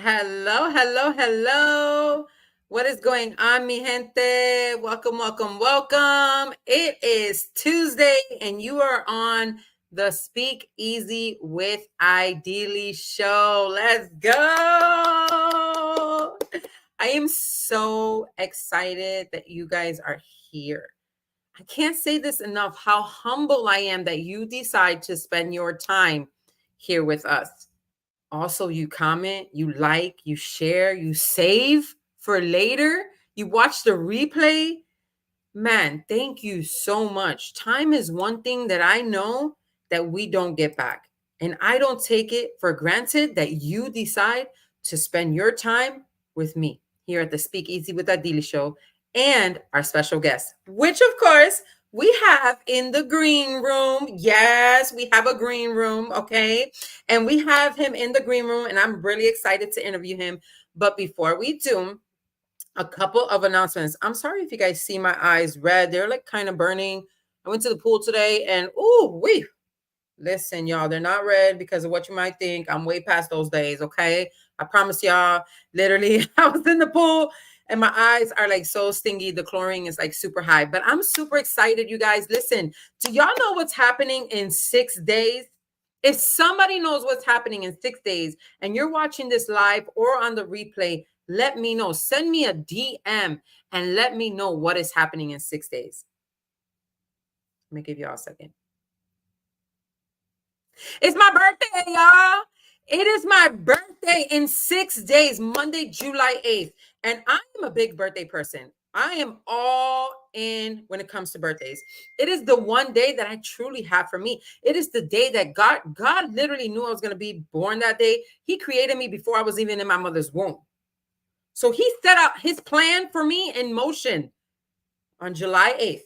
Hello, hello, hello. What is going on, mi gente? Welcome, welcome, welcome. It is Tuesday, and you are on the Speak Easy with Idylli show. Let's go. I am so excited that you guys are here. I can't say this enough how humble I am that you decide to spend your time here with us. Also, you comment, you like, you share, you save for later, you watch the replay. Man, thank you so much. Time is one thing that I know that we don't get back. And I don't take it for granted that you decide to spend your time with me here at the Speak Easy with Idylli show and our special guest, which of course we have in the green room. Yes, we have a green room, okay? And we have him in the green room, and I'm really excited to interview him. But before we do, a couple of announcements. I'm sorry if you guys see my eyes red. They're like kind of burning. I went to the pool today and listen, y'all, they're not red because of what you might think. I'm way past those days, okay? I promise y'all, literally, I was in the pool and my eyes are like so stingy. The chlorine is like super high, but I'm super excited, you guys. Listen, do y'all know what's happening in 6 days? If somebody knows what's happening in 6 days and you're watching this live or on the replay, let me know. Send me a DM and let me know what is happening in 6 days. Let me give y'all a second. It's my birthday, y'all. It is my birthday in 6 days, Monday, July 8th. And I am a big birthday person. I am all in when it comes to birthdays. It is the one day that I truly have for me. It is the day that God literally knew I was going to be born that day. He created me before I was even in my mother's womb. So he set up his plan for me in motion on July 8th,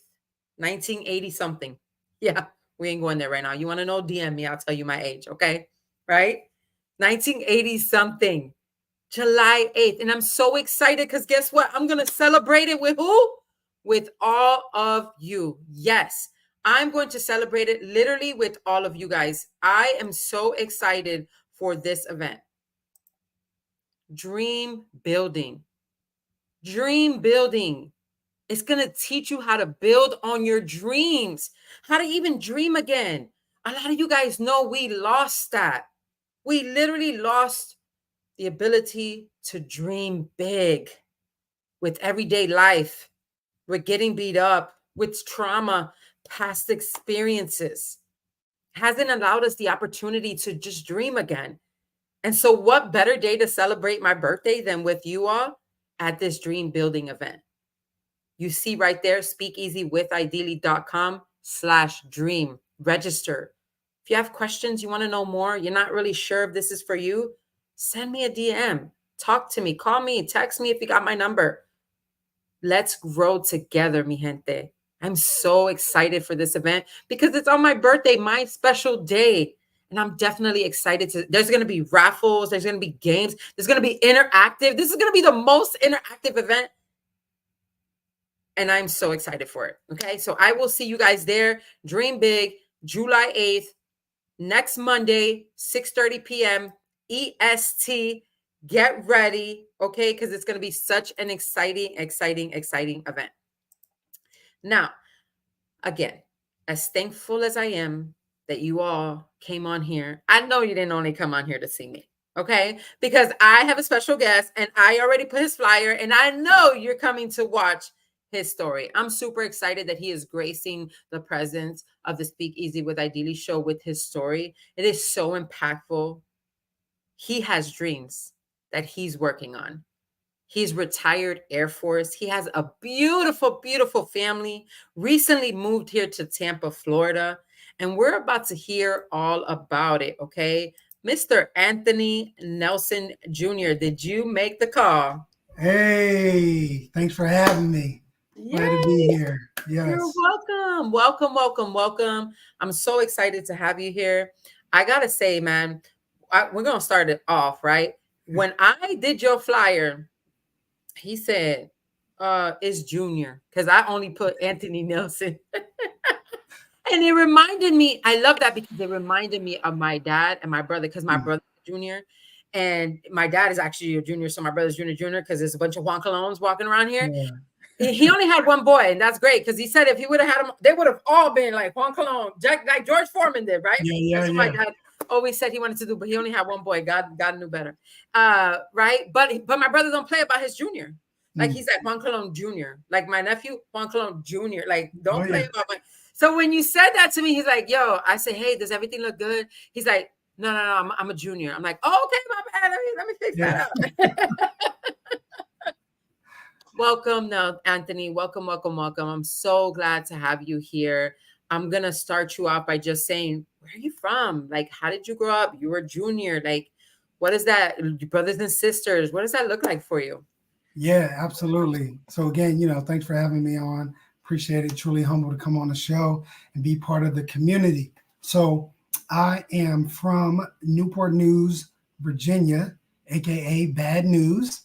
1980 something. Yeah, we ain't going there right now. You want to know? DM me. I'll tell you my age. Okay. Right. 1980 something, July 8th. And I'm so excited because guess what? I'm going to celebrate it with who? With all of you. Yes. I'm going to celebrate it literally with all of you guys. I am so excited for this event. Dream building. Dream building. It's going to teach you how to build on your dreams, how to even dream again. A lot of you guys know we lost that. We literally lost the ability to dream big with everyday life. We're getting beat up with trauma, past experiences. Hasn't allowed us the opportunity to just dream again. And so, what better day to celebrate my birthday than with you all at this dream building event? You see right there, speakeasywithidylli.com/dream. Register. If you have questions, you want to know more, you're not really sure if this is for you, send me a DM. Talk to me. Call me. Text me if you got my number. Let's grow together, mi gente. I'm so excited for this event because it's on my birthday, my special day. And I'm definitely excited there's going to be raffles. There's going to be games. There's going to be interactive. This is going to be the most interactive event. And I'm so excited for it. Okay. So I will see you guys there. Dream big, July 8th, next Monday, 6:30 p.m. EST. Get ready. Okay. Because it's going to be such an exciting event. Now, again, as thankful as I am that you all came on here, I know you didn't only come on here to see me. Okay. Because I have a special guest and I already put his flyer and I know you're coming to watch his story. I'm super excited that he is gracing the presence of the Speak Easy with Idylli show with his story. It is so impactful. He has dreams that he's working on. He's retired Air Force. He has a beautiful, beautiful family. Recently moved here to Tampa, Florida. And we're about to hear all about it, okay? Mr. Anthony Nelson Jr., did you make the call? Hey, thanks for having me. Glad to be Yay! here. You're Yes. welcome. Welcome, welcome, welcome. I'm so excited to have you here. I got to say, man, we're going to start it off, right? When I did your flyer, he said, it's Junior, because I only put Anthony Nelson. And it reminded me, I love that because it reminded me of my dad and my brother, because my brother is Junior. And my dad is actually a junior, so my brother's junior, because there's a bunch of Juan Colones walking around here. Yeah. He only had one boy, and that's great, because he said if he would have had him, they would have all been like Juan Colon, like George Foreman did, right? That's what my dad always said he wanted to do, but he only had one boy. God knew better, right? But my brother don't play about his junior. Like he's like Juan Colon Jr. Like my nephew, Juan Colon Jr. Like don't play about my. So when you said that to me, he's like, "Yo," I say, "Hey, does everything look good?" He's like, "No, I'm a junior." I'm like, "Oh, okay, my bad. Let me fix that up." Welcome now, Anthony. Welcome. I'm so glad to have you here. I'm going to start you off by just saying, where are you from? Like, how did you grow up? You were a junior. Like, what is that? Your brothers and sisters, what does that look like for you? Yeah, absolutely. So again, thanks for having me on. Appreciate it. Truly humble to come on the show and be part of the community. So I am from Newport News, Virginia, AKA Bad News.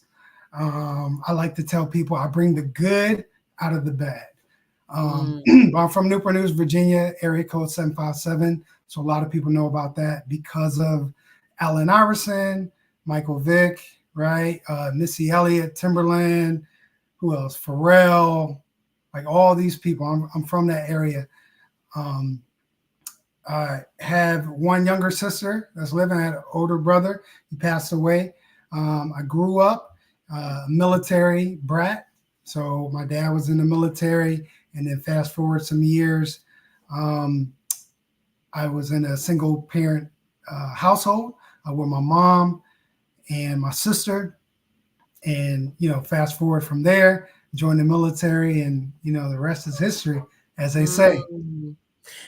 I like to tell people I bring the good out of the bad. I'm from Newport News, Virginia, area code 757. So a lot of people know about that because of Allen Iverson, Michael Vick, right? Missy Elliott, Timberland, who else? Pharrell, like all these people. I'm from that area. I have one younger sister that's living. I had an older brother. He passed away. I grew up military brat. So my dad was in the military, and then fast forward some years, I was in a single parent household with my mom and my sister. And, fast forward from there, joined the military, and, the rest is history, as they say.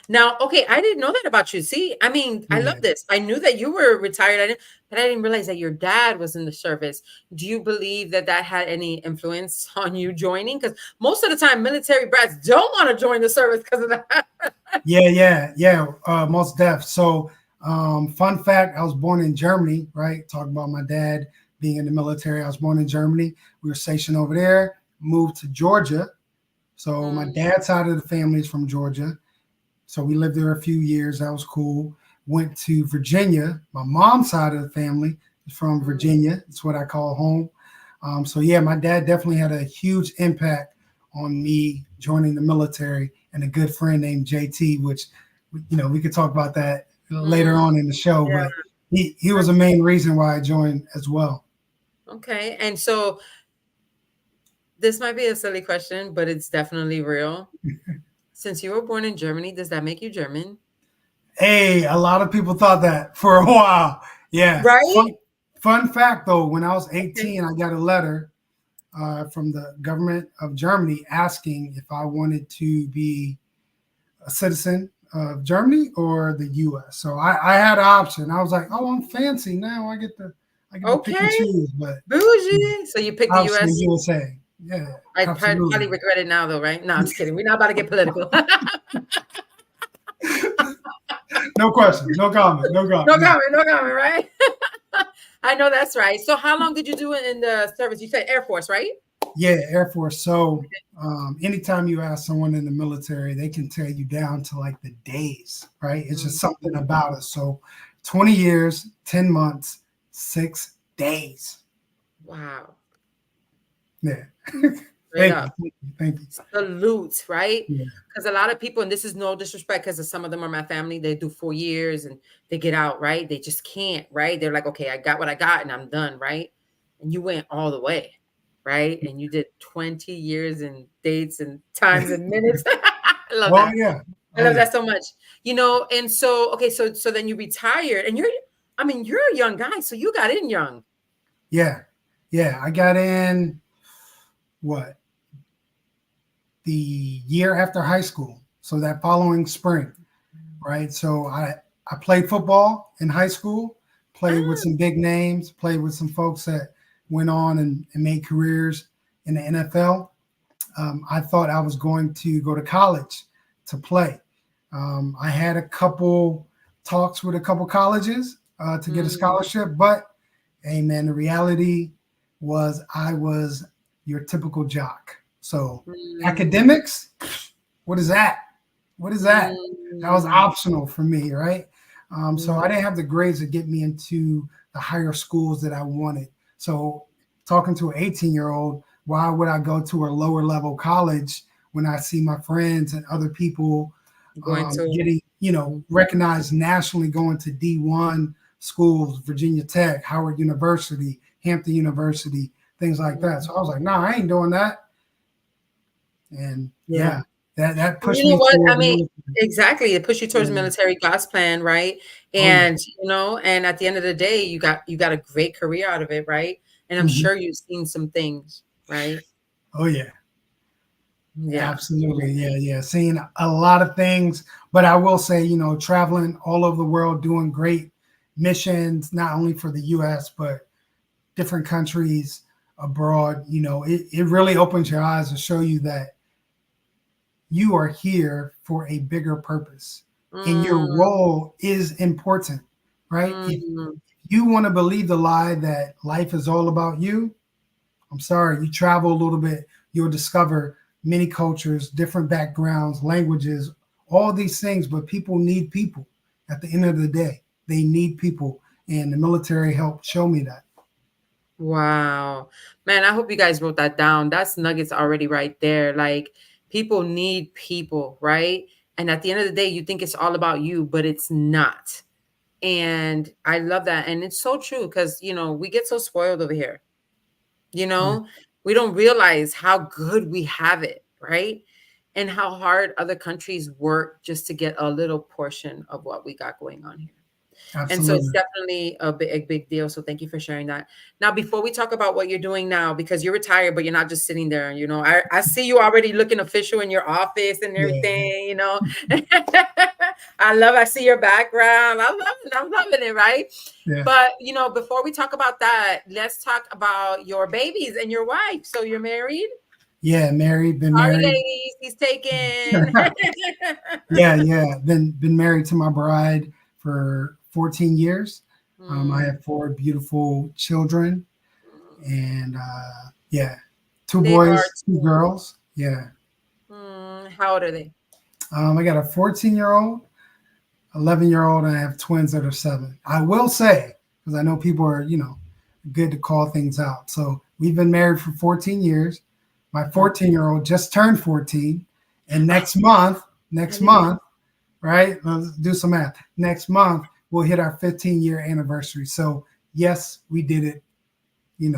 Now, okay, I didn't know that about you. See, I mean, I love this. I knew that you were retired, but I didn't realize that your dad was in the service. Do you believe that had any influence on you joining? Because most of the time, military brats don't want to join the service because of that. Yeah. Most def. So, fun fact: I was born in Germany. Right, talking about my dad being in the military. I was born in Germany. We were stationed over there. Moved to Georgia. So my dad's side of the family is from Georgia. So we lived there a few years. That was cool. Went to Virginia. My mom's side of the family is from Virginia. It's what I call home. So yeah, my dad definitely had a huge impact on me joining the military, and a good friend named JT, which, we could talk about that later on in the show, but he was the main reason why I joined as well. Okay. And so this might be a silly question, but it's definitely real. Since you were born in Germany, does that make you German? Hey, a lot of people thought that for a while. Yeah. Right? Fun fact, though, when I was 18, I got a letter from the government of Germany asking if I wanted to be a citizen of Germany or the U.S. So I had an option. I was like, oh, I'm fancy now. I get to pick and choose. But bougie. So you picked the U.S. USA. Yeah, I probably regret it now, though, right? No, I'm just kidding. We're not about to get political. No question. No comment. No comment, right? I know that's right. So how long did you do it in the service? You said Air Force, right? Yeah, Air Force. So anytime you ask someone in the military, they can tell you down to like the days, right? It's just something about it. So 20 years, 10 months, 6 days. Wow. Yeah. Thank you. Salute, right? Because a lot of people, and this is no disrespect, because some of them are my family, they do 4 years and they get out, right? They just can't, right? They're like, okay, I got what I got and I'm done, right? And you went all the way, right? And you did 20 years and dates and times and minutes. I love that. Yeah. I love that so much. And so, okay, so then you retired, and you're a young guy, so you got in young. Yeah. I got in the year after high school. So that following spring, right? So I played football in high school, played with some big names, played with some folks that went on and made careers in the NFL. I thought I was going to go to college to play. I had a couple talks with a couple colleges to get a scholarship, but hey, man, the reality was I was your typical jock. So academics, what is that? That was optional for me, right? So I didn't have the grades to get me into the higher schools that I wanted. So talking to an 18-year-old, why would I go to a lower level college when I see my friends and other people Going to. getting, recognized nationally, going to D1 schools, Virginia Tech, Howard University, Hampton University, things like that. So I was like, no, I ain't doing that. And Yeah. that pushed You know me what? I toward mean, military. exactly. It pushed you towards Yeah. military God's plan, right? Oh yeah. And and at the end of the day, you got a great career out of it, right? And I'm Mhm. sure you've seen some things, right? Oh yeah. Yeah. Absolutely. Yeah. Seeing a lot of things. But I will say, traveling all over the world, doing great missions, not only for the US, but different countries abroad, it really opens your eyes to show you that you are here for a bigger purpose. And your Mm, role is important, right? If mm. you want to believe the lie that life is all about you, I'm sorry, you travel a little bit, you'll discover many cultures, different backgrounds, languages, all these things, but people need people. At the end of the day, they need people. And the military helped show me that. Wow. Man, I hope you guys wrote that down. That's nuggets already right there. Like people need people, right? And at the end of the day, you think it's all about you, but it's not. And I love that. And it's so true because, we get so spoiled over here. You Yeah, know, we don't realize how good we have it, right? And how hard other countries work just to get a little portion of what we got going on here. And so it's absolutely. definitely a big deal. So thank you for sharing that. Now, before we talk about what you're doing now, because you're retired, but you're not just sitting there, I see you already looking official in your office and Yeah, everything. I see your background. I'm loving it, right? yeah, But, before we talk about that, let's talk about your babies and your wife. So you're married? yeah. Married, been Sorry, married. ladies, he's taken. Yeah. Been married to my bride for 14 years. I Hmm. have four beautiful children, and yeah, two They are boys, two girls. Yeah. how old are they? I got a 14-year-old, 11-year-old, and I have twins that are 7. I will say, because I know people are, good to call things out. So we've been married for 14 years. My Hmm. 14-year-old just turned 14, and I next didn't know. month, right? Let's do some math. Next month, we'll hit our 15-year anniversary. So yes, we did it, the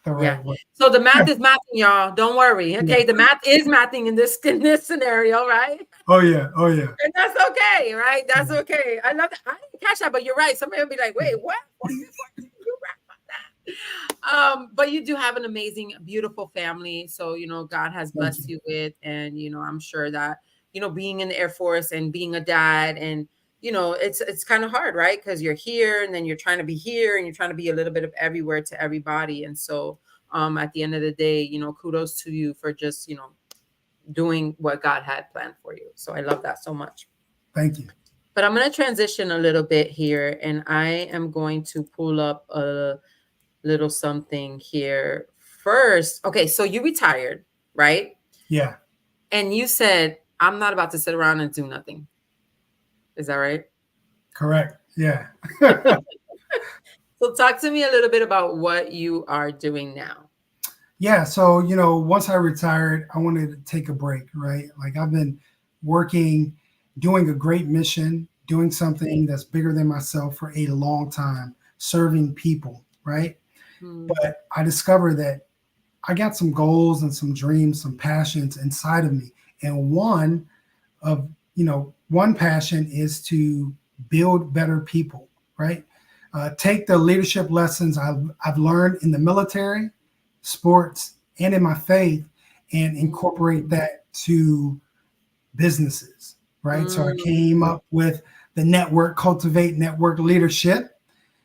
Yeah. right way. So the math is mathing, y'all. Don't worry. Yeah. Okay. The math is mathing in this scenario, right? Oh yeah. Oh yeah. And that's okay, right? That's okay. I love that. I didn't catch that, but you're right. Somebody will be like, wait, what? What are you You're right about that. But you do have an amazing, beautiful family. So, God has Thank blessed you with, and I'm sure that, being in the Air Force and being a dad and it's kind of hard, right? Because you're here and then you're trying to be here and you're trying to be a little bit of everywhere to everybody. And so at the end of the day, kudos to you for just, doing what God had planned for you. So I love that so much. Thank you. But I'm going to transition a little bit here and I am going to pull up a little something here first. Okay, so you retired, right? Yeah. And you said, I'm not about to sit around and do nothing. Is that right? Correct. Yeah. So talk to me a little bit about what you are doing now. Yeah, so once I retired, I wanted to take a break, right? Like I've been working, doing a great mission, doing something that's bigger than myself for a long time, serving people, right? Hmm. But I discovered that I got some goals and some dreams, some passions inside of me. And of, one passion is to build better people, right? Take the leadership lessons I've learned in the military, sports, and in my faith, and incorporate that to businesses, right? So I came Mm. up with the network, cultivate network leadership.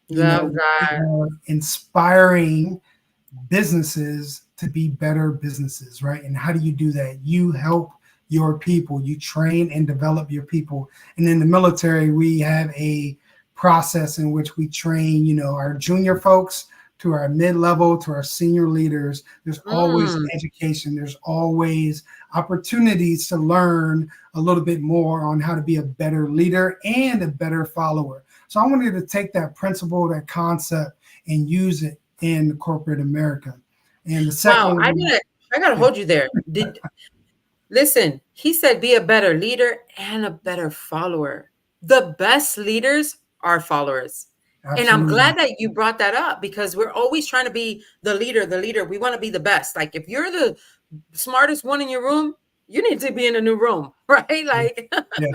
Love We that. are inspiring businesses to be better businesses, right? And how do you do that? You help your people, you train and develop your people. And in the military, we have a process in which we train, our junior folks to our mid-level to our senior leaders. There's always Mm. education, there's always opportunities to learn a little bit more on how to be a better leader and a better follower. So I wanted to take that principle, that concept, and use it in corporate America. And the second Wow, one, I gotta yeah, hold you there. Listen, he said be a better leader and a better follower. The best leaders are followers. And I'm absolutely. glad that you brought that up because we're always trying to be the leader, the leader. We want to be the best. Like if you're the smartest one in your room, you need to be in a new room, right? Yeah, Like yeah,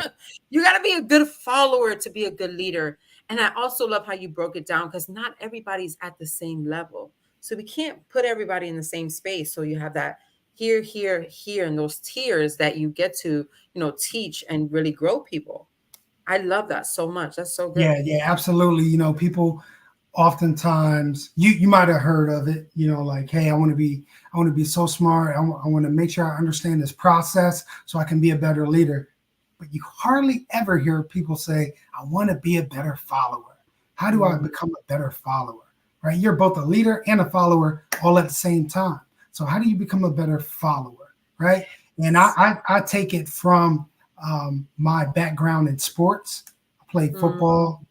you got to be a good follower to be a good leader. And I also love how you broke it down because not everybody's at the same level. So we can't put everybody in the same space. So you have that here, here, here, and those tiers that you get to, teach and really grow people. I love that so much. That's so good. yeah, absolutely. People oftentimes you might have heard of it, like, hey, I want to be so smart. I want to make sure I understand this process so I can be a better leader. But you hardly ever hear people say, I want to be a better follower. How do I Mm, become a better follower? Right? You're both a leader and a follower all at the same time. So how do you become a better follower? Right? And I take it from my background in sports. I played mm, football,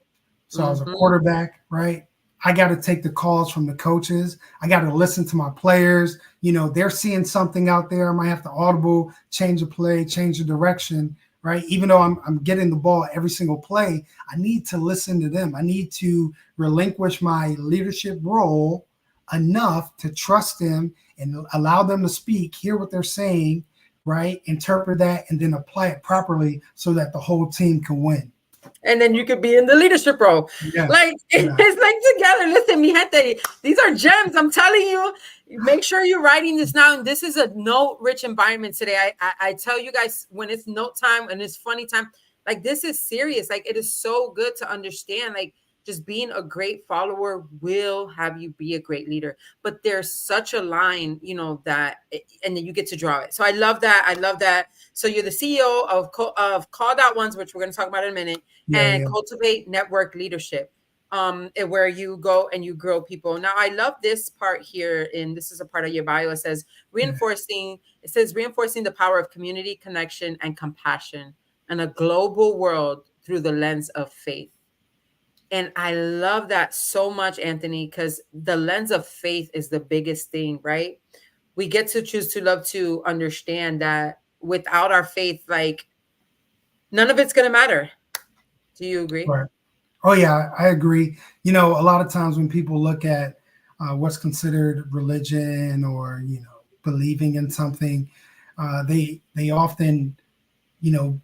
so I was a mhm. quarterback, right? I got to take the calls from the coaches. I got to listen to my players. They're seeing something out there. I might have to audible, change the play, change the direction, right? Even though I'm getting the ball every single play, I need to listen to them. I need to relinquish my leadership role enough to trust them and allow them to speak, hear what they're saying, right? Interpret that and then apply it properly so that the whole team can win. And then you could be in the leadership role. Yeah. Like Yeah. it's like together. Listen, mi gente, these are gems. I'm telling you. Make sure you're writing this now. And this is a note-rich environment today. I tell you guys when it's note time and it's funny time, like this is serious. Like it is so good to understand. Like just being a great follower will have you be a great leader. But there's such a line, that and then you get to draw it. So I love that. I love that. So you're the CEO of Called Out Ones, which we're going to talk about in a minute, Yeah. and Yeah. cultivate network leadership, and where you go and you grow people. Now I love this part here, and this is a part of your bio. It says Yeah. reinforcing the power of community connection and compassion in a global world through the lens of faith. And I love that so much, Anthony, because the lens of faith is the biggest thing, right? We get to choose to love, to understand that without our faith, like none of it's going to matter. Do you agree? Right. Oh yeah, I agree. A lot of times when people look at what's considered religion or believing in something, they often you know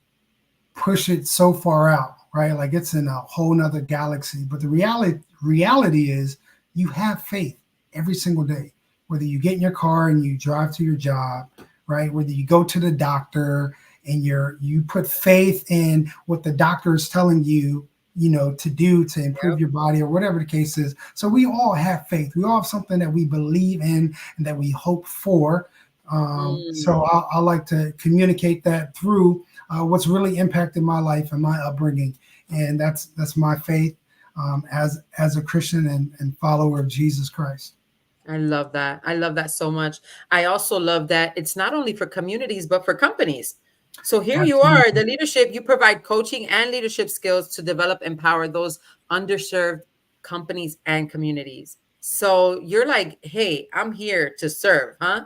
push it so far out, right? Like it's in a whole nother galaxy. But the reality is you have faith every single day, whether you get in your car and you drive to your job, right? Whether you go to the doctor and you put faith in what the doctor is telling you, to do to improve Yep. your body or whatever the case is. So we all have faith. We all have something that we believe in and that we hope for. Mm. So I like to communicate that through what's really impacted my life and my upbringing, and that's my faith as a Christian and follower of Jesus Christ. I love that. I love that so much. I also love that it's not only for communities, but for companies. So here you are, Absolutely. the leadership, you provide coaching and leadership skills to develop, empower those underserved companies and communities. So you're like, hey, I'm here to serve, huh?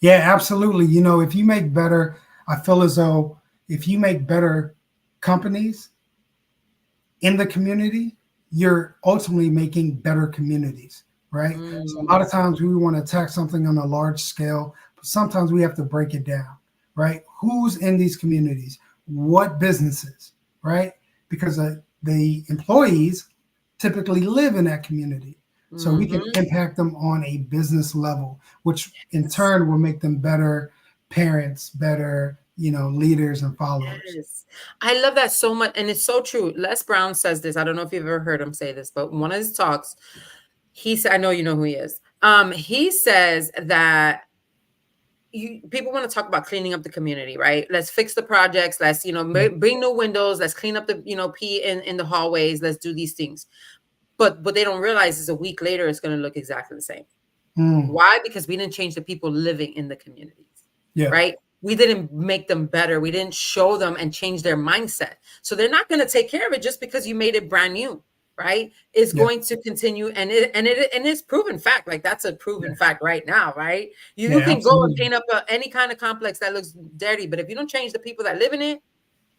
Yeah, absolutely. If you make better, I feel as though if you make better companies in the community, you're ultimately making better communities, right? So a lot Mm, of times we want to attack something on a large scale, but sometimes we have to break it down, right? Who's in these communities? What businesses, right? Because the employees typically live in that community. So we can mhm. impact them on a business level, which in turn will make them better parents, better, leaders and followers. Yes. I love that so much. And it's so true. Les Brown says this. I don't know if you've ever heard him say this, but in one of his talks, he said, I know you know who he is. He says that people want to talk about cleaning up the community, right? Let's fix the projects. Let's, Yeah. bring new windows. Let's clean up the, pee in the hallways. Let's do these things. But what they don't realize is a week later, it's going to look exactly the same. Mm, Why? Because we didn't change the people living in the communities, yeah. right? We didn't make them better. We didn't show them and change their mindset. So they're not going to take care of it just because you made it brand new, right? It's Yeah. going to continue, and it's proven fact. Like that's a proven Yeah. fact right now, right? You Yeah. can go and Absolutely. paint up any kind of complex that looks dirty, but if you don't change the people that live in it,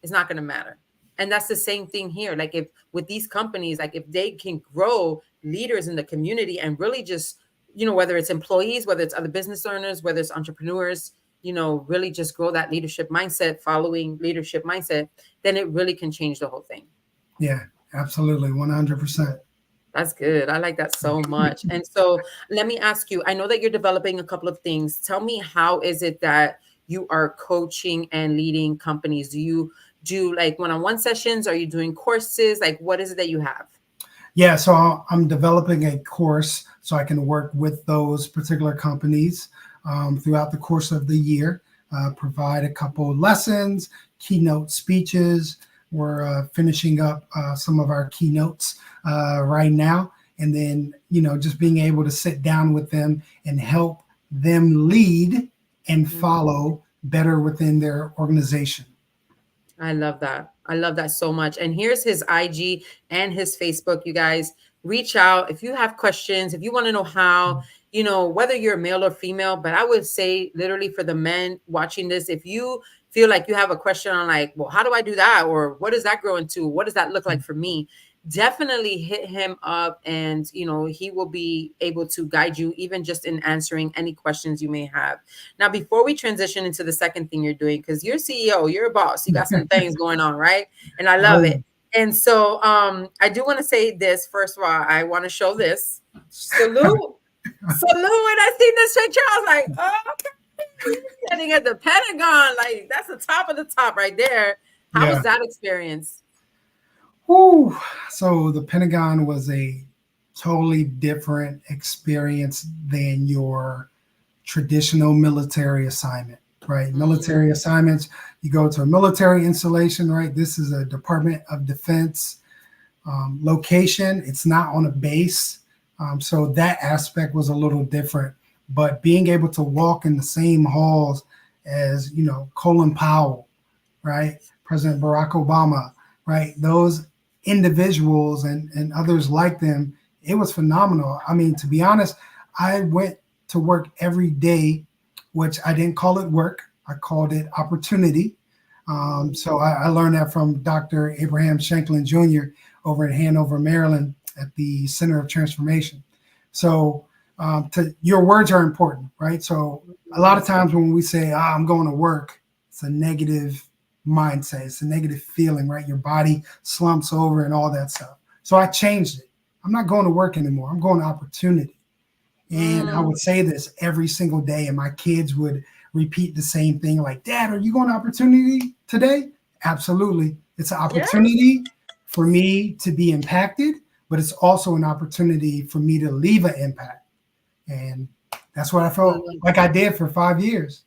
it's not going to matter. And that's the same thing here. Like if with these companies, like if they can grow leaders in the community and really just, whether it's employees, whether it's other business owners, whether it's entrepreneurs, really just grow that leadership mindset, following leadership mindset, then it really can change the whole thing. Yeah. Absolutely. 100%. That's good. I like that so much. And so let me ask you, I know that you're developing a couple of things. Tell me, how is it that you are coaching and leading companies? Do you do like one-on-one sessions? Are you doing courses? Like what is it that you have? Yeah, so I'm developing a course so I can work with those particular companies throughout the course of the year, provide a couple lessons, keynote speeches. We're finishing up some of our keynotes right now. And then, just being able to sit down with them and help them lead and follow better within their organization. I love that. I love that so much. And here's his IG and his Facebook. You guys reach out if you have questions, if you want to know how, whether you're male or female. But I would say, literally, for the men watching this, if you feel like you have a question on, like, well, how do I do that? Or what does that grow into? What does that look like for me? Definitely hit him up, and he will be able to guide you, even just in answering any questions you may have. Now, before we transition into the second thing you're doing, because you're CEO, you're a boss, you got some things going on, right? And I love it. And so I do want to say this. First of all, I want to show this. Salute. Salute. When I see this picture, I was like, oh, okay. Sitting at the Pentagon. Like, that's the top of the top right there. How was that experience? Whew. So the Pentagon was a totally different experience than your traditional military assignment, right? Military assignments, you go to a military installation, right? This is a Department of Defense location. It's not on a base. So that aspect was a little different. But being able to walk in the same halls as, Colin Powell, right? President Barack Obama, right? Those individuals and others like them, it was phenomenal. I mean, to be honest, I went to work every day, which I didn't call it work. I called it opportunity. So I learned that from Dr. Abraham Shanklin Jr. over in Hanover, Maryland at the Center of Transformation. So your words are important, right? So a lot of times when we say, I'm going to work, it's a negative mindset. It's a negative feeling, right? Your body slumps over and all that stuff. So I changed it. I'm not going to work anymore. I'm going to opportunity. And I would say this every single day, and my kids would repeat the same thing, like, Dad, are you going to opportunity today? Absolutely. It's an opportunity for me to be impacted, but it's also an opportunity for me to leave an impact. And that's what I felt like I did for 5 years.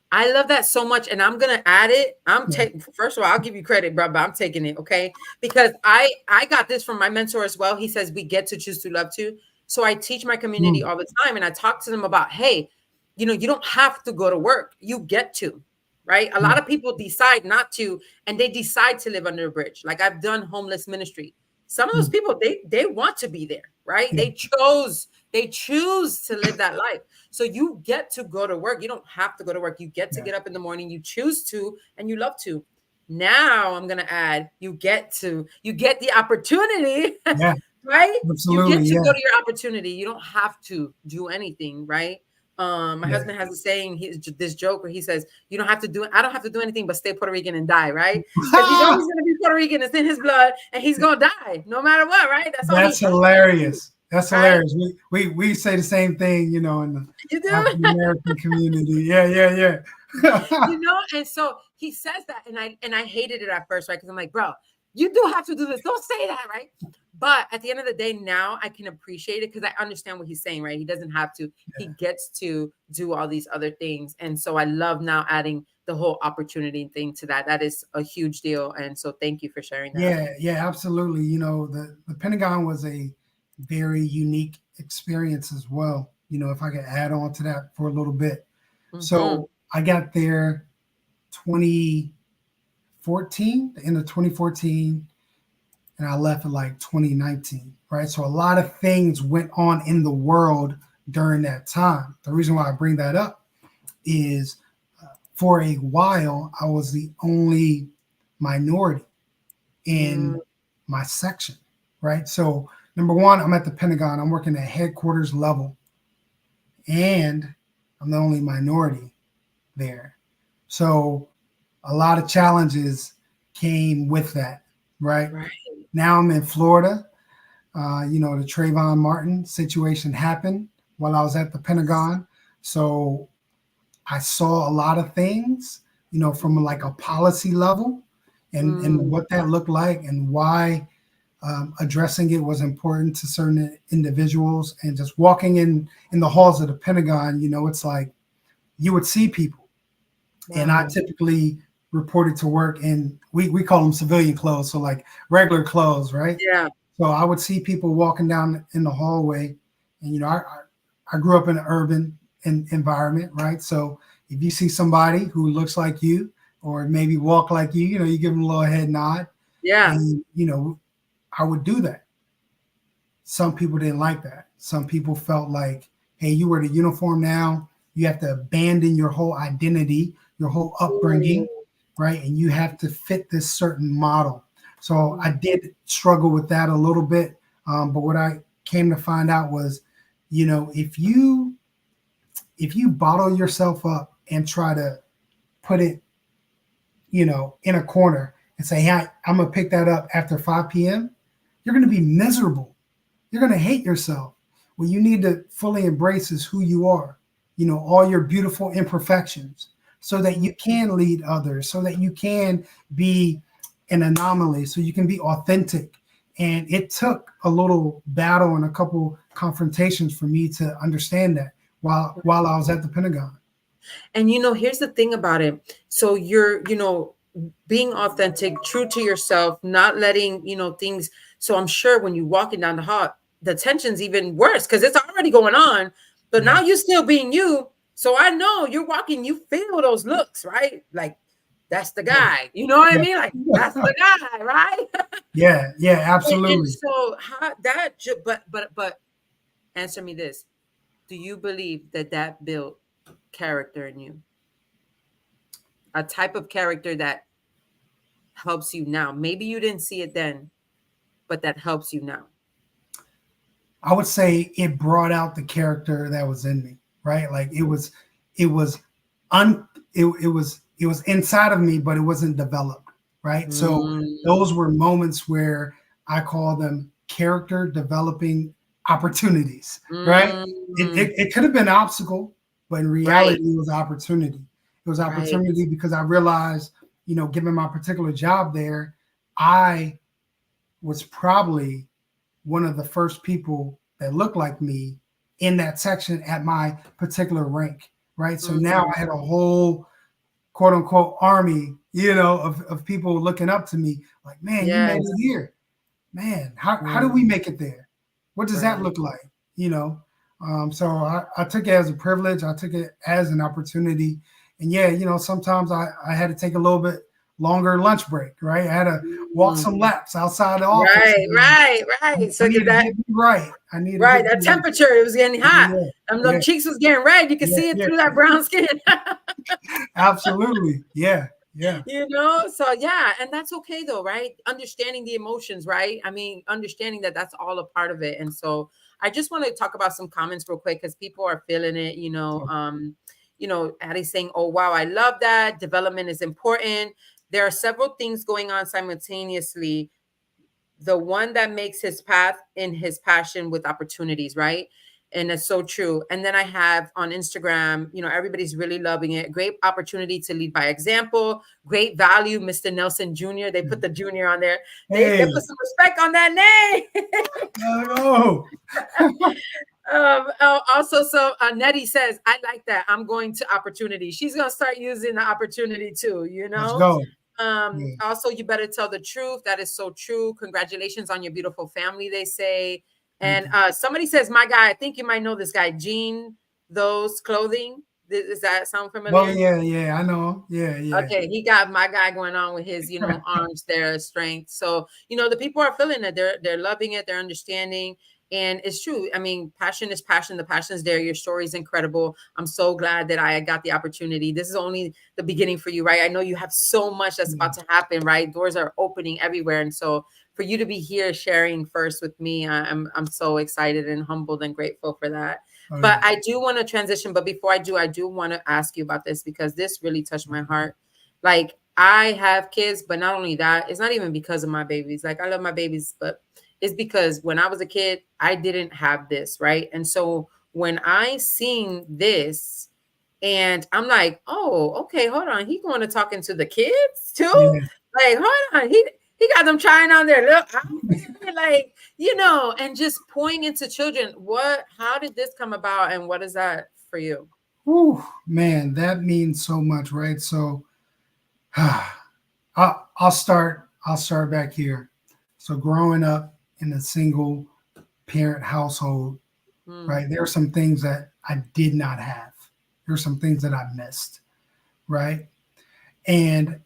I love that so much, and I'm gonna add it. I'm taking. First of all, I'll give you credit, bro, but I'm taking it, okay? Because I got this from my mentor as well. He says we get to choose to love to. So I teach my community all the time, and I talk to them about, hey, you don't have to go to work. You get to, right? A lot of people decide not to, and they decide to live under a bridge. Like I've done homeless ministry. Some of those people, they want to be there, right? They choose to live that life. So you get to go to work. You don't have to go to work. You get to get up in the morning. You choose to, and you love to. Now I'm going to add, you get the opportunity, right? Absolutely, you get to go to your opportunity. You don't have to do anything, right? My husband has a saying, this joke where he says, I don't have to do anything but stay Puerto Rican and die, right? Because he's always going to be Puerto Rican. It's in his blood, and he's going to die no matter what, right? That's hilarious. That's hilarious. We say the same thing, in the African American community. Yeah. And so he says that, and I hated it at first, right? Because I'm like, bro, you do have to do this. Don't say that, right? But at the end of the day, now I can appreciate it because I understand what he's saying, right? He doesn't have to. He gets to do all these other things. And so I love now adding the whole opportunity thing to that. That is a huge deal. And so thank you for sharing that. Yeah, absolutely. The Pentagon was a very unique experience as well. If I could add on to that for a little bit. So I got there 2014, the end of 2014, and I left in like 2019, right? So a lot of things went on in the world during that time. The reason why I bring that up is for a while, I was the only minority Mm, in my section, right? So, number one, I'm at the Pentagon, I'm working at headquarters level, and I'm the only minority there. So, a lot of challenges came with that, right? right. Now I'm in Florida. The Trayvon Martin situation happened while I was at the Pentagon. So I saw a lot of things, from like a policy level and Mm, what that looked like and why addressing it was important to certain individuals. And just walking in the halls of the Pentagon, it's like you would see people, and I wow. typically reported to work in, we call them civilian clothes, so like regular clothes, right? Yeah. So I would see people walking down in the hallway, and I grew up in an urban environment, right? So if you see somebody who looks like you or maybe walk like you give them a little head nod, Yeah. and I would do that. Some people didn't like that. Some people felt like, hey, you wear the uniform now, you have to abandon your whole identity, your whole upbringing, Ooh. right? And you have to fit this certain model. So I Mm, did struggle with that a little bit. But what I came to find out was, if you bottle yourself up and try to put it, in a corner and say, hey, I'm gonna pick that up after 5 p.m., you're gonna be miserable. You're going to hate yourself. What you need to fully embrace is who you are, all your beautiful imperfections, so that mm. you can lead others, so that you can be an anomaly, so you can be authentic. And it took a little battle and a couple confrontations for me to understand that while I was at the Pentagon. And here's the thing about it. So you're, being authentic, true to yourself, not letting, things. So I'm sure when you're walking down the hall, the tension's even worse because it's already going on. But Yeah. now you're still being you. So I know you're walking, you feel those looks, right? Like that's the Yeah. guy. You know what I Yeah. mean? Like that's the guy, right? Yeah. Yeah. And Absolutely. so how that but answer me this. Do you believe that built character in you? A type of character that helps you now. Maybe you didn't see it then, but that helps you now. I would say it brought out the character that was in me, right? Like it was un it was inside of me, but it wasn't developed, right? So Mm, those were moments where I call them character developing opportunities, right? It could have been an obstacle, but in right, reality, it was opportunity. It was right. opportunity because I realized, given my particular job there, I was probably one of the first people that looked like me in that section at my particular rank, right? So now Mm, I had a whole quote unquote army, of people looking up to me like, man, you made yes, it here. Man, how do mm, we make it there? What does that right. look like? So I took it as a privilege. I took it as an opportunity. And yeah, sometimes I had to take a little bit longer lunch break, right? I had to walk Mm, some laps outside the office. right, right, right. I So need get to that get me right. I need to right. get That me temperature, it was getting hot. right. Them Yeah, cheeks was getting red. You could yeah, see it yeah, through that brown skin. yeah. Absolutely. Yeah, yeah. So yeah, and that's okay though, right? Understanding the emotions, right? I mean, understanding that that's all a part of it. And so I just want to talk about some comments real quick because people are feeling it. Addie's saying, oh wow, I love that, development is important. There are several things going on simultaneously. The one that makes his path in his passion with opportunities, right? And that's so true. And then I have on Instagram, everybody's really loving it. Great opportunity to lead by example. Great value, Mr. Nelson Jr. They put the junior on there. They Hey, put some respect on that name. no. Also, so Nettie says, I like that. I'm going to opportunity. She's going to start using the opportunity too, Let's go. Yeah. Also, you better tell the truth. That is so true. Congratulations on your beautiful family, they say. Thank And you. somebody says, my guy, I think you might know this guy, Gene, those clothing. Does that sound Oh familiar? yeah, yeah, I know. Yeah, yeah, Okay, he got my guy going on with his, arms there, strength. So, the people are feeling it. They're loving it. They're understanding. And it's true. I mean, passion is passion. The passion is there. Your story is incredible. I'm so glad that I got the opportunity. This is only the beginning for you, right? I know you have so much that's yeah. about to happen, right? Doors are opening everywhere. And so for you to be here sharing first with me, I'm so excited and humbled and grateful for that. Oh But yeah. I do want to transition. But before I do want to ask you about this because this really touched my heart. Like, I have kids, but not only that, it's not even because of my babies. Like, I love my babies, but it's because when I was a kid, I didn't have this, right? And so when I seen this, and I'm like, oh, okay, hold on. He going to talking to the kids too? Yeah. Like, hold on. He got them trying on their little outfit, like, and just pouring into children. How did this come about, and what is that for you? Whew, man, that means so much, right? So I'll start. I'll start back here. So growing up in a single parent household, Hmm. right? There are some things that I did not have. There are some things that I missed, right? And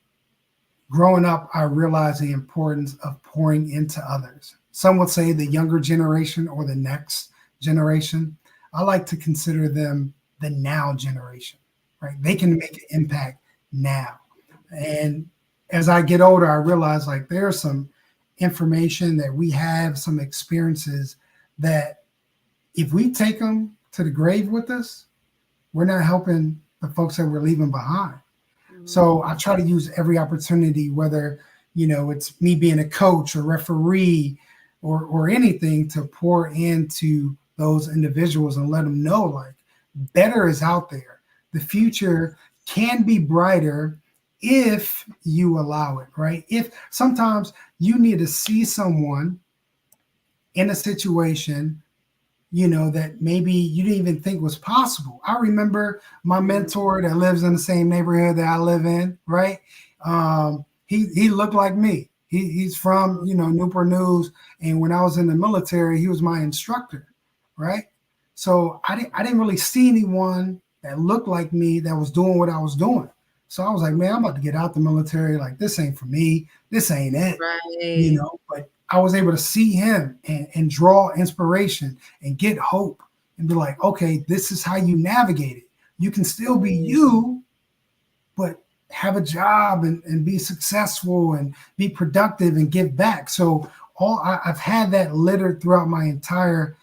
growing up, I realized the importance of pouring into others. Some would say the younger generation or the next generation. I like to consider them the now generation, right? They can make an impact now. And as I get older, I realize like there's some information that we have, some experiences that if we take them to the grave with us, we're not helping the folks that we're leaving behind. Mhm. So I try to use every opportunity, whether it's me being a coach or referee or anything, to pour into those individuals and let them know like better is out there. The future can be brighter if you allow it, right? If sometimes you need to see someone in a situation that maybe you didn't even think was possible. I remember my Mhm. mentor that lives in the same neighborhood that I live in, right? He looked like me. He's from, Newport News. And when I was in the military, he was my instructor, right? So I didn't really see anyone that looked like me that was doing what I was doing. So I was like, man, I'm about to get out the military. Like, this ain't for me. This ain't it, Right. but I was able to see him and draw inspiration and get hope and be like, okay, this is how you navigate it. You can still be Right. you, but have a job and be successful and be productive and give back. So I've had that littered throughout my entire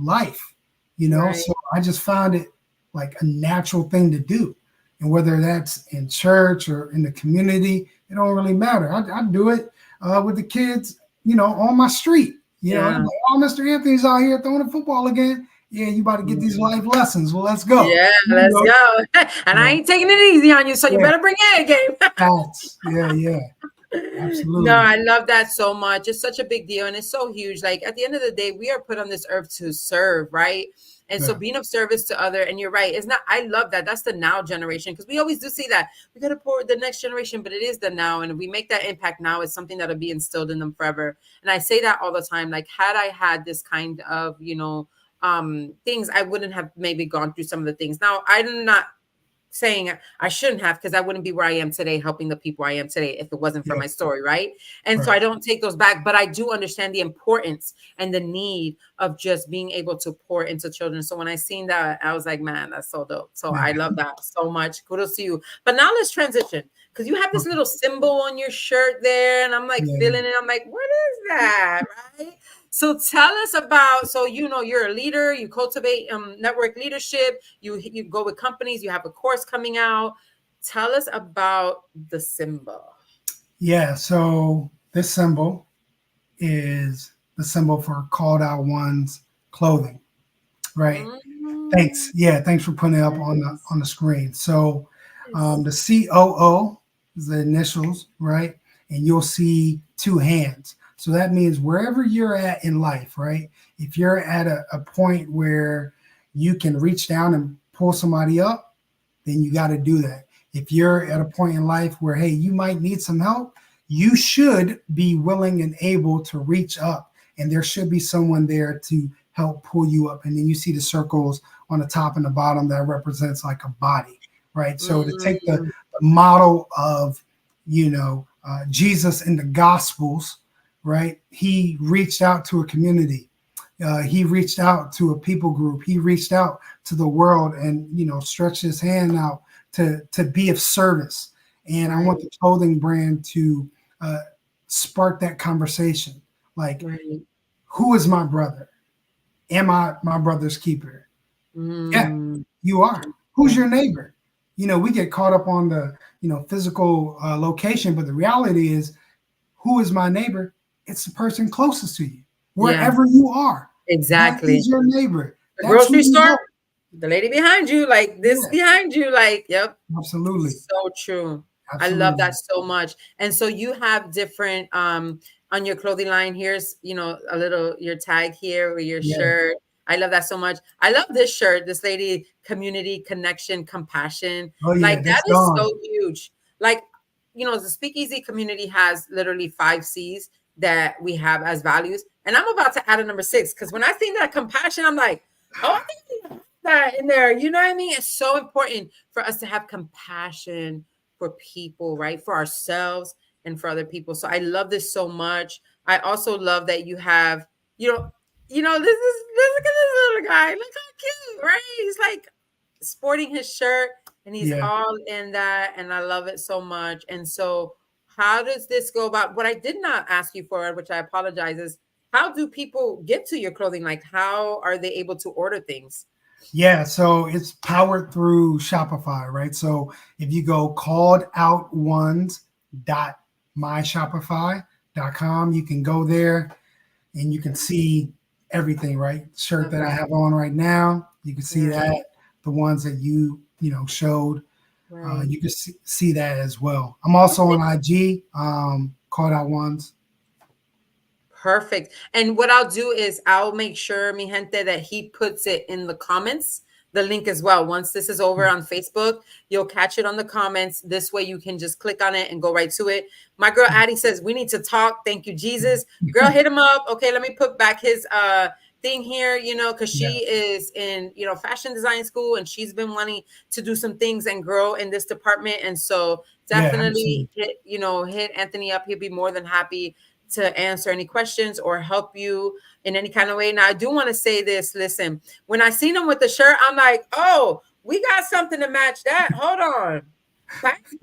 life, Right. So I just found it like a natural thing to do. And whether that's in church or in the community, it don't really matter. I do it with the kids, on my street. They're Yeah. like, oh, Mr. Anthony's out here throwing the football again. Yeah, you about to get these Mhm. life lessons. Well, let's go. Yeah, You let's know? go. And I Yeah, ain't taking it easy on you, so you yeah, better bring your A game. facts. Yeah, yeah, No, absolutely. I love that so much. It's such a big deal and it's so huge. Like, at the end of the day, we are put on this earth to serve, right? And so Yeah, being of service to other, and you're right, it's not, I love that. That's the now generation, because we always do see that. We got to pour the next generation, but it is the now. And if we make that impact now, it's something that'll be instilled in them forever. And I say that all the time. Like, had I had this kind of, things, I wouldn't have maybe gone through some of the things. Now, I'm not saying I shouldn't have, because I wouldn't be where I am today, helping the people I am today, if it wasn't for yeah, my story, right? And so right. I don't take those back, but I do understand the importance and the need of just being able to pour into children. So when I seen that, I was like, man, that's so dope. So Yeah, I love that so much. Kudos to you. But now let's transition, because you have this okay, little symbol on your shirt there, and I'm like yeah, feeling it. I'm like, what is that, right? So tell us about, so you're a leader, you cultivate network leadership, you go with companies, you have a course coming out. Tell us about the symbol. yeah. So this symbol is the symbol for called out ones clothing, right? Mm, Thanks. Yeah, thanks for putting it up on the nice. screen. So Nice. the COO is the initials, right? And you'll see two hands. So that means wherever you're at in life, right? If you're at a point where you can reach down and pull somebody up, then you got to do that. If you're Mm, at a point in life where, hey, you might need some help, you should be willing and able to reach up. And there should be someone there to help pull you up. And then you see the circles on the top and the bottom that represents like a body, right? So to take Mm, the model of, Jesus in the Gospels, right? He reached out to a community. He reached out to a people group. He reached out to the world and, stretched his hand out to be of service. And I want right, the clothing brand to spark that conversation. Like, right. who is my brother? Am I my brother's keeper? Yeah, Mm, you are. Who's your neighbor? We get caught up on the, physical location, but the reality is, who is my neighbor? It's the person closest to you, yeah, wherever you are. That exactly. is your neighbor. The That's who grocery you store, help. the lady behind you, like this Yeah, behind you, like, yep. absolutely, So true. I love that absolutely. so much. And so you have different on your clothing line. Here's, a little your tag here or your Yeah. shirt. I love that so much. I love this shirt. This lady, community, connection, compassion. Oh yeah, Like that that's is so gone. huge. Like, the Speakeasy community has literally 5 C's that we have as values. And I'm about to add a number 6 because when I think that compassion, I'm like, oh, I think that in there. You know what I mean? It's so important for us to have compassion for people, right? For ourselves and for other people. So I love this so much. I also love that you have, you know, look at this little guy. Look how cute, right? He's like sporting his shirt and he's Yeah. all in that. And I love it so much. And so how does this go about? What I did not ask you for, which I apologize, is how do people get to your clothing? Like, how are they able to order things? Yeah, so it's powered through Shopify, right? So if you go calledoutOnes.myshopify.com, you can go there and you can see everything, right? Shirt Love that I that. have on right now, you can see Yeah, that. The ones that showed, right. you can see that as well. I'm also Okay. on IG, called out ones. Perfect. And what I'll do is I'll make sure, mi gente, that he puts it in the comments, the link as well. Once this is over on Facebook, you'll catch it on the comments. This way you can just click on it and go right to it. My girl Addie says, we need to talk. Thank you, Jesus. Girl, hit him up. Okay, let me put back his thing here, because Yeah, she is in, fashion design school and she's been wanting to do some things and grow in this department. And so yeah, definitely absolutely. hit Anthony up. He'll be more than happy to answer any questions or help you in any kind of way. Now, I do want to say this. Listen, when I seen him with the shirt, I'm like, oh, we got something to match that. Hold on. Thank you.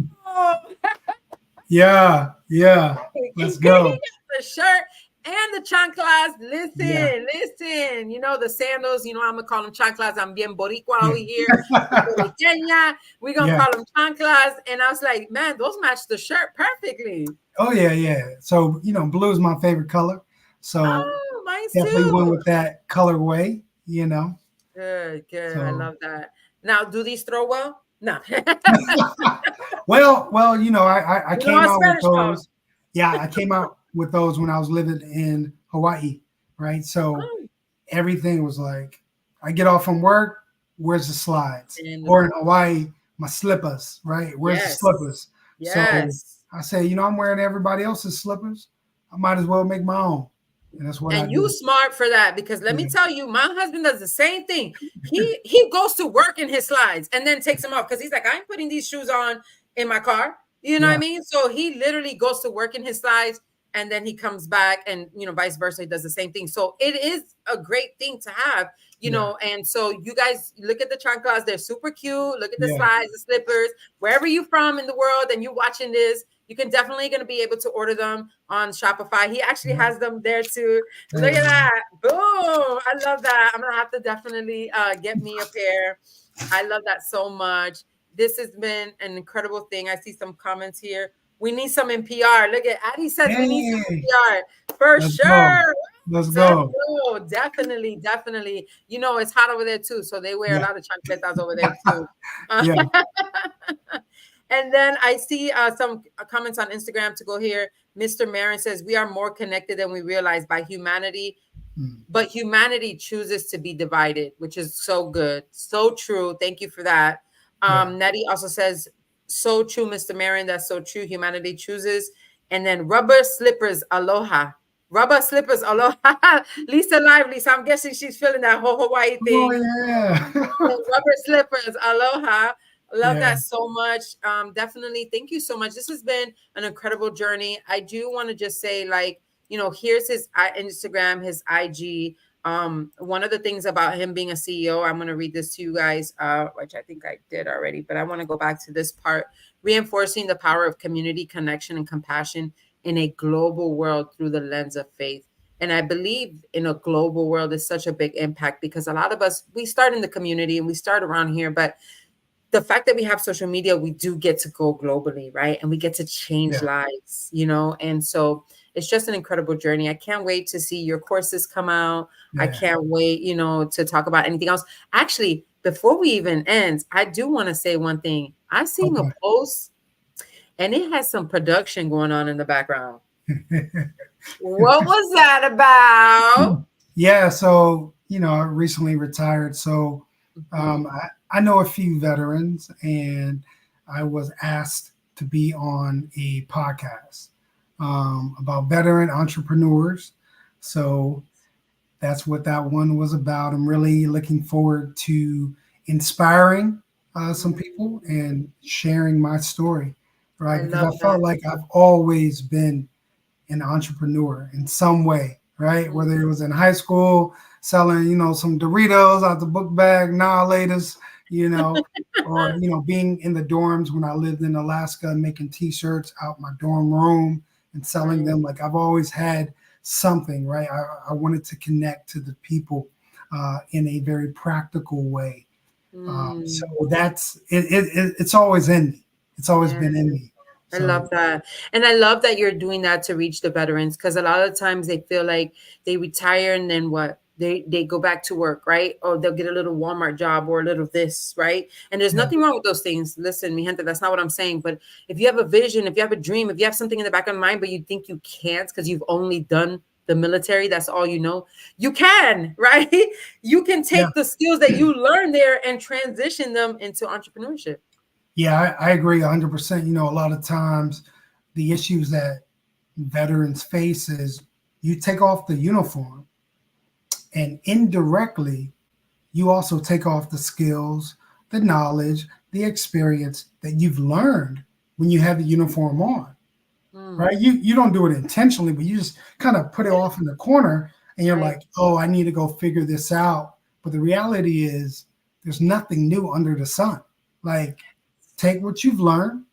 Yeah, yeah. Let's He go. got the shirt and the chanclas. Yeah, Listen. The sandals. I'm gonna call them chanclas. I'm bien boricua yeah. over here. Boriqueña. We gonna Yeah. call them chanclas. And I was like, man, those match the shirt perfectly. Oh yeah, yeah. So blue is my favorite color. So Oh, mine's definitely went too. with that colorway. You know. Good. I So love that. Now, do these throw well? No. well, I You know came what out with Spanish call? those. Yeah, I came out with those when I was living in Hawaii, right? So Oh, everything was like, I get off from work, where's the slides? and Or in Hawaii, my slippers, right? Where's the yes, slippers? So yes. I say, I'm wearing everybody else's slippers. I might as well make my own. And that's what I And you do. smart for that because let me Yeah. tell you, my husband does the same thing. He goes to work in his slides and then takes them off because he's like, I ain't putting these shoes on in my car. You know what I Yeah. mean? So he literally goes to work in his slides and then he comes back and vice versa. He does the same thing. So it is a great thing to have, Yeah. and so you guys look at the chanclas, they're super cute. Look at the Yeah. slides, the slippers, wherever you from in the world and you watching this, you can definitely going to be able to order them on Shopify. He actually Yeah. has them there too. Look Hey, at that. Boom. I love that. I'm going to have to definitely get me a pair. I love that so much. This has been an incredible thing. I see some comments here. We need some NPR. Look at Addie says we need some hey, NPR for let's go. sure. Let's Let's go. go. Definitely. It's hot over there too. So they wear a Yeah. lot of chancletas over there too. Yeah. And then I see some comments on Instagram to go here. Mr. Marin says, we are more connected than we realize by humanity, Mm. but humanity chooses to be divided, which is so good. So true. Thank you for that. Yeah. Nettie also says, so true, Mr. Marin. That's so true. Humanity chooses. And then rubber slippers, aloha. Rubber slippers. Aloha. Lisa Lively. So I'm guessing she's feeling that whole Hawaii Oh thing. yeah. So rubber slippers. Aloha. Love Yeah. that so much. Definitely. Thank you so much. This has been an incredible journey. I do want to just say, like, here's his Instagram, his IG. One of the things about him being a CEO, I'm going to read this to you guys, which I think I did already, but I want to go back to this part: reinforcing the power of community connection and compassion in a global world through the lens of faith. And I believe in a global world is such a big impact, because a lot of us, we start in the community and we start around here, but the fact that we have social media, we do get to go globally, right? And we get to change Yeah. lives, and so it's just an incredible journey. I can't wait to see your courses come out. I Yeah. can't wait, to talk about anything else. Actually, before we even end, I do want to say one thing. I seen a Okay. post and it has some production going on in the background. What was that about? Yeah. So, I recently retired. So Mhm. I know a few veterans, and I was asked to be on a podcast about veteran entrepreneurs. So that's what that one was about. I'm really looking forward to inspiring some people Mhm. and sharing my story, right? I Because love I that. felt like I've always been an entrepreneur in some way, right? Mhm. Whether it was in high school selling, some Doritos out the book bag, nah laters, or being in the dorms when I lived in Alaska, making T-shirts out my dorm room and selling Right. them. Like I've always had something, right? I wanted to connect to the people in a very practical way. So Mm. that's it's always in me. It's always Yeah. been in me. I So love that. And I love that you're doing that to reach the veterans, because a lot of times they feel like they retire and then what? They go back to work, right? Or they'll get a little Walmart job or a little this, right? And there's yeah, nothing wrong with those things. Listen, mi gente, that's not what I'm saying. But if you have a vision, if you have a dream, if you have something in the back of your mind, but you think you can't because you've only done the military, that's all you know, you can, right? You can yeah. take the skills that you learn there and transition them into entrepreneurship. Yeah, I agree 100%. A lot of times the issues that veterans face is you take off the uniform and indirectly you also take off the skills, the knowledge, the experience that you've learned when you have the uniform on, Mm, right? You don't do it intentionally, but you just kind of put it yeah, off in the corner and you're right. like, oh, I need to go figure this out. But the reality is there's nothing new under the sun. Like, take what you've learned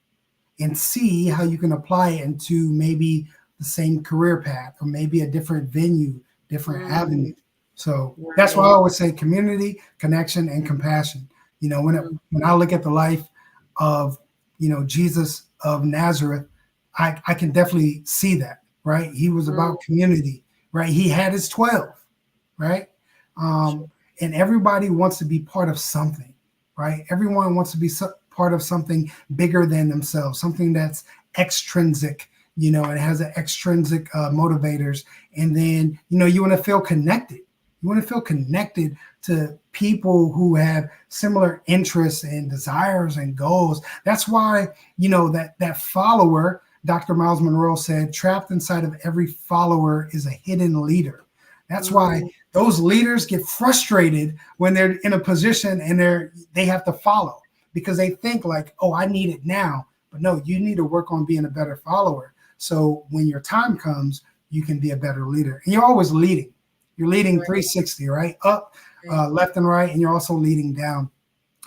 and see how you can apply it into maybe the same career path or maybe a different venue, different Mm, avenue. So that's why I right. always say community, connection, and compassion. Mm, When I look at the life of Jesus of Nazareth, I can definitely see that, right? He was mm, about community, right? He had his 12, right? sure. Um, and everybody wants to be part of something, right? Everyone wants to be part of something bigger than themselves, something that's extrinsic, and it has an extrinsic motivators. And then, you want to feel connected. You want to feel connected to people who have similar interests and desires and goals. That's why, that follower, Dr. Miles Monroe said, trapped inside of every follower is a hidden leader. That's why Mm, those leaders get frustrated when they're in a position and they have to follow because they think like, oh, I need it now. But no, you need to work on being a better follower. So when your time comes, you can be a better leader. And you're always leading. You're leading right, 360, right? Up, right, left and right, and you're also leading down.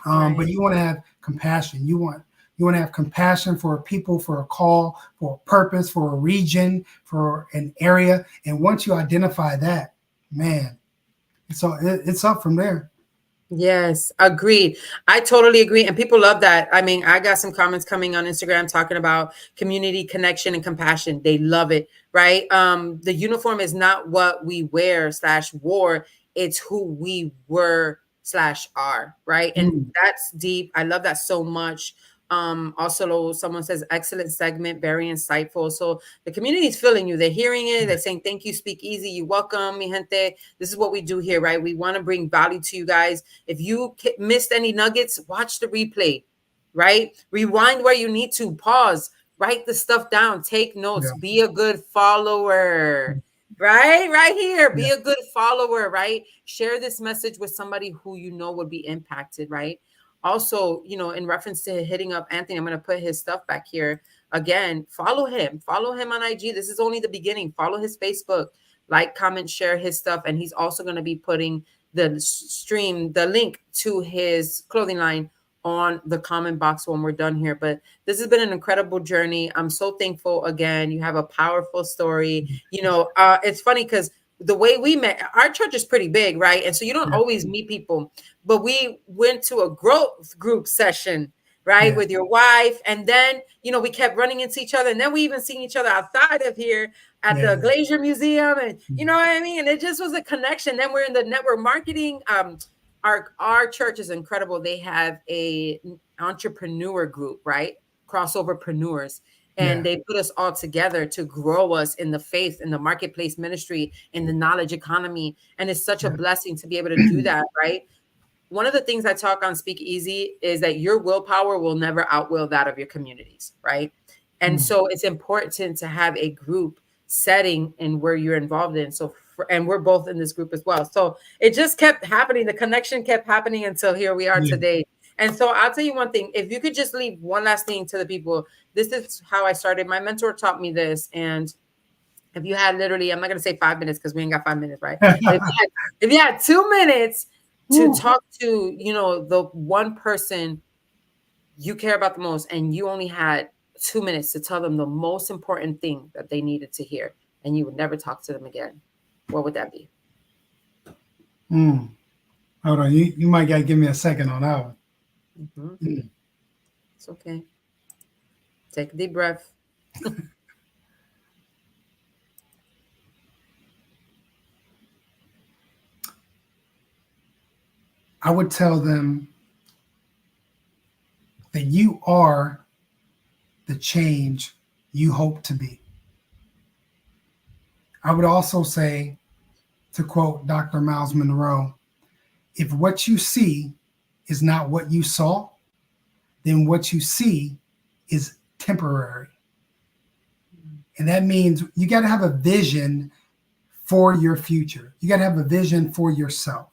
But right. you want to have compassion. You want to have compassion for people, for a call, for a purpose, for a region, for an area. And once you identify that, man, it's up from there. Yes, agreed. I totally agree. And people love that. I mean, I got some comments coming on Instagram talking about community connection and compassion. They love it, right? The uniform is not what we wear slash wore, it's who we were slash are, right? And Mm, that's deep. I love that so much. Also someone says excellent segment, very insightful. So the community is feeling you. They're hearing it. They're saying, thank you, speak easy. You welcome, mi gente. This is what we do here, right? We want to bring value to you guys. If you missed any nuggets, watch the replay, right? Rewind where you need to, pause, write the stuff down, take notes, yeah. be a good follower. right here. Yeah. Be a good follower, right? Share this message with somebody who you know would be impacted, right? Also, in reference to hitting up Anthony, I'm going to put his stuff back here again. Follow him on IG. This is only the beginning. Follow his Facebook, like, comment, share his stuff. And he's also going to be putting the link to his clothing line on the comment box when we're done here. But this has been an incredible journey. I'm so thankful again. You have a powerful story. It's funny because the way we met, our church is pretty big, right? And so you don't Yeah. always meet people, but we went to a growth group session, right, Yeah. with your wife. And then, we kept running into each other. And then we even seen each other outside of here at the Yeah. Glacier Museum. And you know what I mean? And it just was a connection. Then we're in the network marketing. Our church is incredible. They have a entrepreneur group, right? Crossoverpreneurs. And Yeah. they put us all together to grow us in the faith, in the marketplace ministry, in the knowledge economy. And it's such a Yeah. blessing to be able to do that, right? One of the things I talk on SpeakEasy is that your willpower will never outwill that of your communities, right? And so it's important to have a group setting and where you're involved in. And we're both in this group as well. So it just kept happening. The connection kept happening until here we are Yeah. today. And so I'll tell you one thing, if you could just leave one last thing to the people, this is how I started. My mentor taught me this. And if you had literally, I'm not going to say 5 minutes because we ain't got 5 minutes, right? But if you had 2 minutes to Ooh. talk to, the one person you care about the most, and you only had 2 minutes to tell them the most important thing that they needed to hear, and you would never talk to them again, what would that be? Hold on. You might got to give me a second on that one. Mm-hmm. It's okay. Take a deep breath. I would tell them that you are the change you hope to be. I would also say, to quote Dr. Miles Monroe, if what you see is not what you saw, then what you see is temporary. And that means you got to have a vision for your future. You got to have a vision for yourself.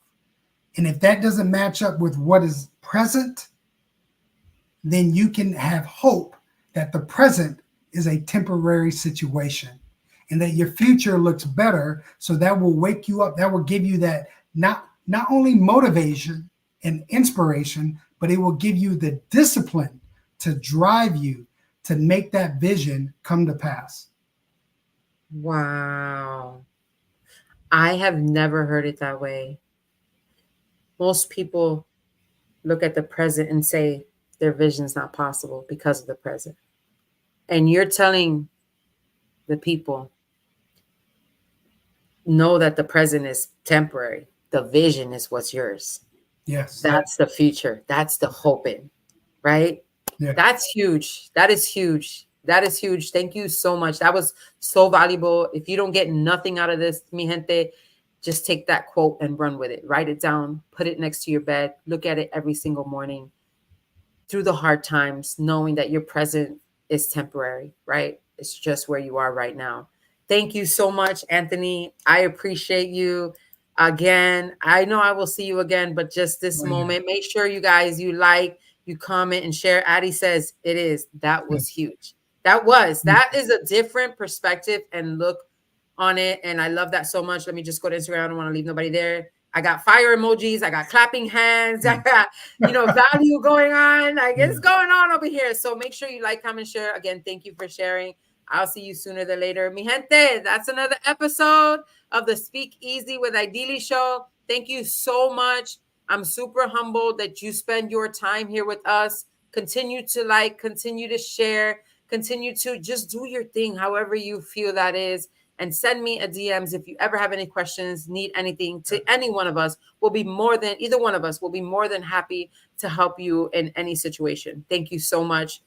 And if that doesn't match up with what is present, then you can have hope that the present is a temporary situation and that your future looks better. So that will wake you up. That will give you that not only motivation and inspiration, but it will give you the discipline to drive you to make that vision come to pass. Wow. I have never heard it that way. Most people look at the present and say their vision's not possible because of the present. And you're telling the people, know that the present is temporary. The vision is what's yours. Yes. That's the future. That's the hoping, right? Yeah. That's huge. That is huge. That is huge. Thank you so much. That was so valuable. If you don't get nothing out of this, mi gente, just take that quote and run with it. Write it down, put it next to your bed, look at it every single morning through the hard times, knowing that your present is temporary, right? It's just where you are right now. Thank you so much, Anthony. I appreciate you. Again, I know I will see you again, but just this moment, make sure you guys, you like, you comment and share. Addie says it is. That was huge. That is a different perspective and look on it. And I love that so much. Let me just go to Instagram. I don't want to leave nobody there. I got fire emojis. I got clapping hands. I got, value going on. Like it's going on over here. So make sure you like, comment, share. Again, thank you for sharing. I'll see you sooner than later. Mi gente, that's another episode of the Speak Easy with Idylli show. Thank you so much. I'm super humbled that you spend your time here with us. Continue to like, continue to share, continue to just do your thing, however you feel that is. And send me a DMs if you ever have any questions, need anything to any one of us. Either one of us will be more than happy to help you in any situation. Thank you so much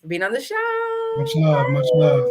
for being on the show. Much love. Much love.